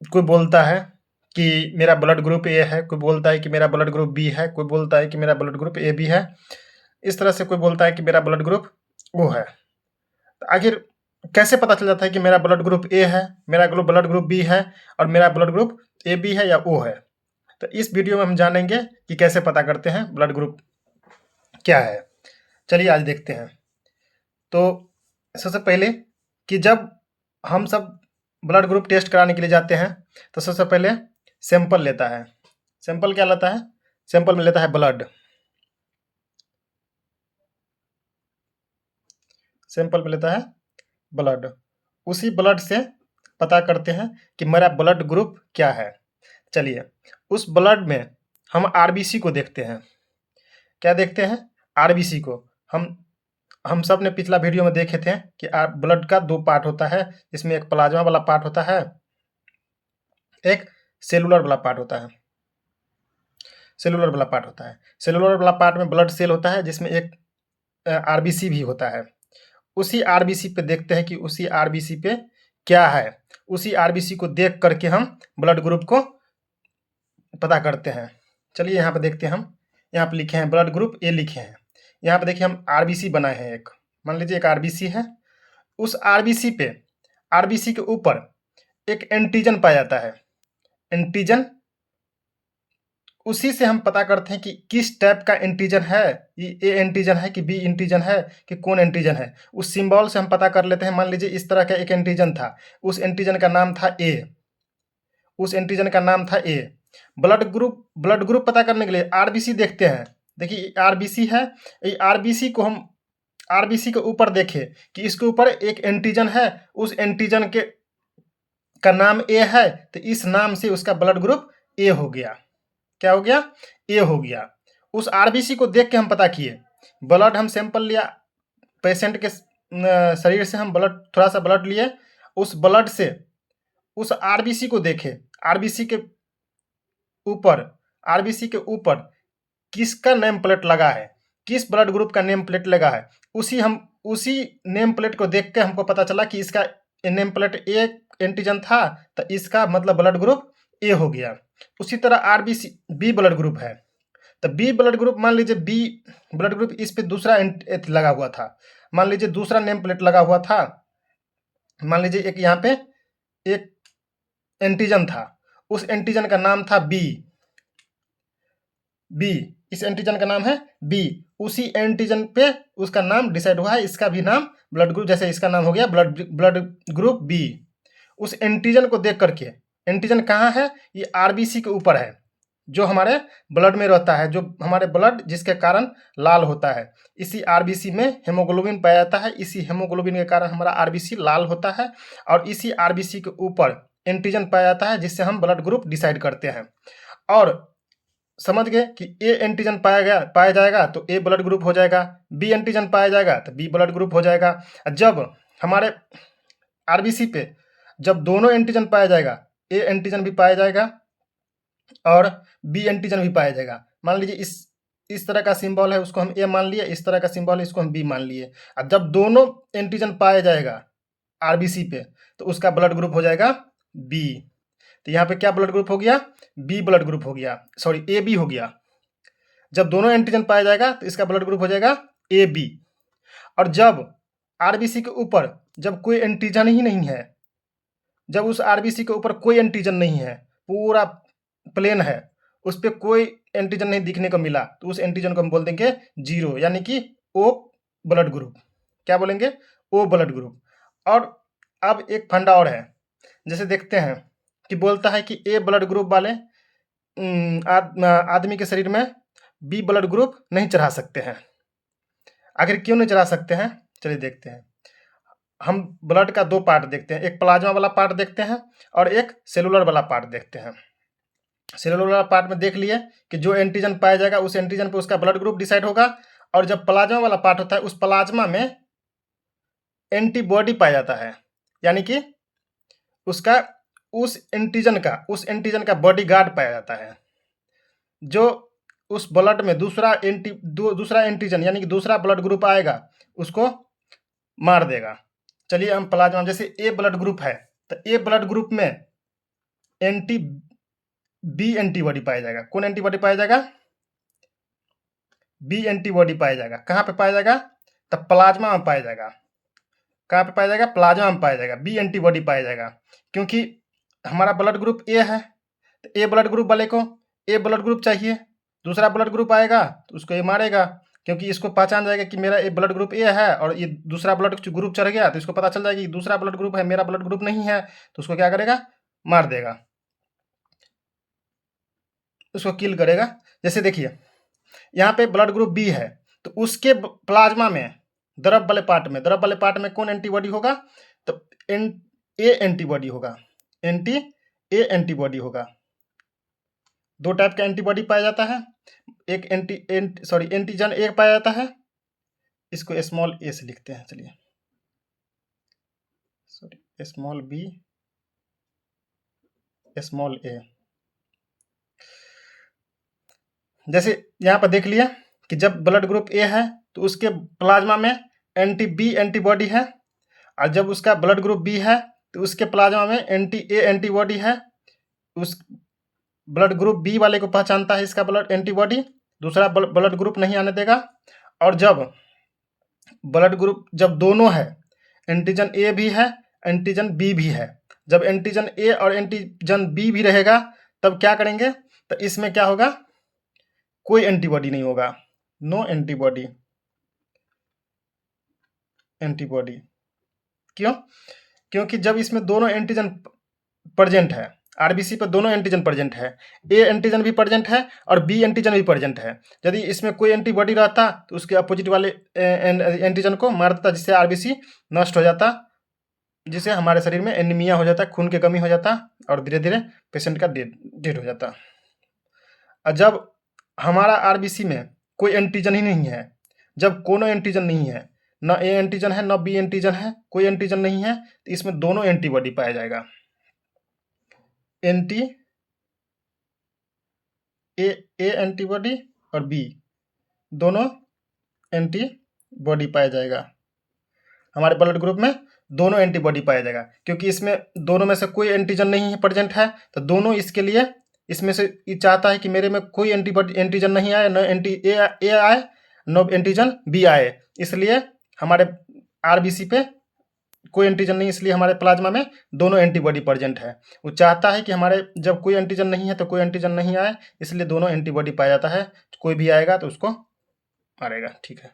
कोई बोलता है कि मेरा ब्लड ग्रुप ए है, कोई बोलता है कि मेरा ब्लड ग्रुप बी है, कोई बोलता है कि मेरा ब्लड ग्रुप ए बी है। इस तरह से कोई बोलता है कि मेरा ब्लड ग्रुप ओ है। तो आखिर कैसे पता चल जाता है कि मेरा ब्लड ग्रुप ए है, मेरा ब्लड ग्रुप बी है और मेरा ब्लड ग्रुप ए बी है या ओ है? तो इस वीडियो में हम जानेंगे कि कैसे पता करते हैं ब्लड ग्रुप क्या है। चलिए आज देखते हैं। तो सबसे पहले कि जब हम सब ब्लड ग्रुप टेस्ट कराने के लिए जाते हैं तो सबसे पहले सैंपल लेता है। सैंपल क्या लेता है? सैंपल में लेता है ब्लड। सैंपल में लेता है ब्लड। उसी ब्लड से पता करते हैं कि मेरा ब्लड ग्रुप क्या है। चलिए उस ब्लड में हम आरबीसी को देखते हैं। क्या देखते हैं? आरबीसी को। हम सब ने पिछला वीडियो में देखे थे कि ब्लड का दो पार्ट होता है, इसमें एक प्लाज्मा वाला पार्ट होता है, एक सेलुलर वाला पार्ट होता है। सेलुलर वाला पार्ट होता है, सेलुलर वाला पार्ट में ब्लड सेल होता है जिसमें एक आरबीसी भी होता है। उसी आरबीसी पे देखते हैं कि उसी आरबीसी पे क्या है। उसी आरबीसी को देख करके हम ब्लड ग्रुप को पता करते हैं। चलिए यहाँ पे देखते हैं। हम यहाँ पे लिखे हैं ब्लड ग्रुप ए लिखे हैं। यहाँ पे देखिए हम आरबीसी बनाए हैं। एक मान लीजिए एक आरबीसी है। उस आरबीसी पे, आरबीसी के ऊपर एक एंटीजन पाया जाता है। एंटीजन, उसी से हम पता करते हैं कि किस टाइप का एंटीजन है, ये ए एंटीजन है कि बी एंटीजन है कि कौन एंटीजन है। उस सिंबल से हम पता कर लेते हैं। मान लीजिए इस तरह का एक एंटीजन था, उस एंटीजन का नाम था ए। उस एंटीजन का नाम था ए। ब्लड ग्रुप पता करने के लिए आरबीसी देखते हैं। देखिए आरबीसी है, ये आरबीसी को हम आरबीसी के ऊपर देखें कि इसके ऊपर एक एंटीजन है, उस एंटीजन के का नाम ए है, तो इस नाम से उसका ब्लड ग्रुप ए हो गया। क्या हो गया? ए हो गया। उस आरबीसी को देख के हम पता किए। ब्लड हम सैंपल लिया, पेशेंट के शरीर से हम ब्लड, थोड़ा सा ब्लड लिए। उस ब्लड से उस आरबीसी को देखे। आरबीसी के ऊपर, आरबीसी के ऊपर किसका नेम प्लेट लगा है, किस ब्लड ग्रुप का नेम प्लेट लगा है, उसी नेम प्लेट को देख के हमको पता चला कि इसका नेम प्लेट ए एंटीजन था, तो इसका मतलब ब्लड ग्रुप ए हो गया। उसी तरह आरबीसी बी ब्लड ग्रुप है, तो बी ब्लड ग्रुप, मान लीजिए बी ब्लड ग्रुप, इस पे दूसरा लगा हुआ था। मान लीजिए दूसरा नेम प्लेट लगा हुआ था। मान लीजिए एक यहाँ पे एक एंटीजन था, उस एंटीजन का नाम था बी। बी, इस एंटीजन का नाम है बी। उसी एंटीजन पे उसका नाम डिसाइड हुआ है, इसका भी नाम ब्लड ग्रुप, जैसे इसका नाम हो गया ब्लड ग्रुप बी। उस एंटीजन को देख करके, एंटीजन कहाँ है? ये आरबीसी के ऊपर है, जो हमारे ब्लड में रहता है, जो हमारे ब्लड जिसके कारण लाल होता है। इसी आरबीसी में हेमोग्लोबिन पाया जाता है, इसी हेमोग्लोबिन के कारण हमारा आरबीसी लाल होता है। और इसी आरबीसी के ऊपर एंटीजन पाया जाता है, जिससे हम ब्लड ग्रुप डिसाइड करते हैं। और समझ गए कि ए एंटीजन पाया जाएगा तो ए ब्लड ग्रुप हो जाएगा, बी एंटीजन पाया जाएगा तो बी ब्लड ग्रुप हो जाएगा। जब हमारे आरबीसी पे जब दोनों एंटीजन पाया जाएगा, ए एंटीजन भी पाया जाएगा और बी एंटीजन भी पाया जाएगा। मान लीजिए इस तरह का सिंबल है, उसको हम ए मान लिए, इस तरह का सिंबल है, इसको हम बी मान लिए। और जब दोनों एंटीजन पाया जाएगा आरबीसी पे, तो उसका ब्लड ग्रुप हो जाएगा बी। तो यहाँ पे क्या ब्लड ग्रुप हो गया? बी ब्लड ग्रुप हो गया, सॉरी ए बी हो गया। जब दोनों एंटीजन पाया जाएगा तो इसका ब्लड ग्रुप हो जाएगा ए बी। और जब आरबीसी के ऊपर जब कोई एंटीजन ही नहीं है, जब उस आरबीसी के ऊपर कोई एंटीजन नहीं है, पूरा प्लेन है, उस पर कोई एंटीजन नहीं दिखने को मिला, तो उस एंटीजन को हम बोल देंगे जीरो, यानी कि ओ ब्लड ग्रुप। क्या बोलेंगे? O blood group. और अब एक फंडा और है, जैसे देखते हैं कि बोलता है कि ए ब्लड ग्रुप वाले आदमी के शरीर में बी ब्लड ग्रुप नहीं चढ़ा सकते हैं। आखिर क्यों नहीं चढ़ा सकते हैं? चलिए देखते हैं। हम ब्लड का दो पार्ट देखते हैं, एक प्लाज्मा वाला पार्ट देखते हैं और एक सेलुलर वाला पार्ट देखते हैं। सेलुलर वाला पार्ट में देख लिए कि जो एंटीजन पाया जाएगा उस एंटीजन पे उसका ब्लड ग्रुप डिसाइड होगा। और जब प्लाज्मा वाला पार्ट होता है, उस प्लाज्मा में एंटीबॉडी पाया जाता है, यानी कि उसका उस एंटीजन का बॉडीगार्ड पाया जाता है, जो उस ब्लड में दूसरा एंटीजन यानी कि दूसरा ब्लड ग्रुप आएगा उसको मार देगा। चलिए हम प्लाज्मा, जैसे ए ब्लड ग्रुप है, तो ए ब्लड ग्रुप में एंटी बी एंटीबॉडी पाया जाएगा। कौन एंटीबॉडी पाया जाएगा? बी एंटीबॉडी पाया जाएगा। कहाँ पे पाया जाएगा? तब प्लाज्मा में पाया जाएगा। कहाँ पे पाया जाएगा? प्लाज्मा में पाया जाएगा। बी एंटीबॉडी पाया जाएगा, क्योंकि हमारा ब्लड ग्रुप ए है, तो ए ब्लड ग्रुप वाले को ए ब्लड ग्रुप चाहिए। दूसरा ब्लड ग्रुप आएगा तो उसको ये मारेगा, क्योंकि इसको पहचान जाएगा कि मेरा ए ब्लड ग्रुप ए है और ये दूसरा ब्लड ग्रुप चढ़ गया तो इसको पता चल जाएगा कि दूसरा ब्लड ग्रुप है, मेरा ब्लड ग्रुप नहीं है, तो उसको क्या करेगा? मार देगा, उसको किल करेगा। जैसे देखिए यहाँ पे ब्लड ग्रुप बी है, तो उसके प्लाज्मा में द्रव वाले पार्ट में कौन एंटीबॉडी होगा? तो ए एंटीबॉडी होगा। ए एंटीबॉडी होगा। दो टाइप का एंटीबॉडी पाया जाता है। एक एंटीजन ए पाया जाता है, इसको स्मॉल ए से लिखते हैं। चलिए स्मॉल बी स्मॉल ए। जैसे यहाँ पर देख लिया कि जब ब्लड ग्रुप ए है तो उसके प्लाज्मा में बी एंटीबॉडी है, और जब उसका ब्लड ग्रुप बी है तो उसके प्लाज्मा में ए एंटीबॉडी है। उस ब्लड ग्रुप बी वाले को पहचानता है इसका ब्लड एंटीबॉडी, दूसरा ब्लड ग्रुप नहीं आने देगा। और जब ब्लड ग्रुप जब दोनों है, एंटीजन ए भी है, एंटीजन बी भी है, जब एंटीजन ए और एंटीजन बी भी रहेगा तब क्या करेंगे? तो इसमें क्या होगा? कोई एंटीबॉडी नहीं होगा, नो एंटीबॉडी। क्यों? क्योंकि जब इसमें दोनों एंटीजन प्रेजेंट है, आरबीसी पर दोनों एंटीजन प्रेजेंट है, ए एंटीजन भी प्रेजेंट है और बी एंटीजन भी प्रेजेंट है। यदि इसमें कोई एंटीबॉडी रहता तो उसके अपोजिट वाले एंटीजन को मार देता, जिससे आरबीसी नष्ट हो जाता, जिससे हमारे शरीर में एनीमिया हो जाता, खून की कमी हो जाता और धीरे धीरे पेशेंट का डेड हो जाता। और जब हमारा आरबीसी में कोई एंटीजन ही नहीं है, जब कोनो एंटीजन नहीं है, न ए एंटीजन है न बी एंटीजन है, कोई एंटीजन नहीं है, तो इसमें दोनों एंटीबॉडी पाया जाएगा। ए एंटीबॉडी और बी दोनों एंटीबॉडी पाया जाएगा। हमारे ब्लड ग्रुप में दोनों एंटीबॉडी पाया जाएगा, क्योंकि इसमें दोनों में से कोई एंटीजन नहीं है प्रेजेंट है, तो दोनों इसके लिए इसमें से ये चाहता है कि मेरे में कोई एंटीजन नहीं आए, न ए आए न एंटीजन बी आए। इसलिए हमारे आरबीसी पे कोई एंटीजन नहीं, इसलिए हमारे प्लाज्मा में दोनों एंटीबॉडी प्रेजेंट है। वो चाहता है कि हमारे जब कोई एंटीजन नहीं है तो कोई एंटीजन नहीं आए, इसलिए दोनों एंटीबॉडी पाया जाता है। कोई भी आएगा तो उसको मारेगा। ठीक है।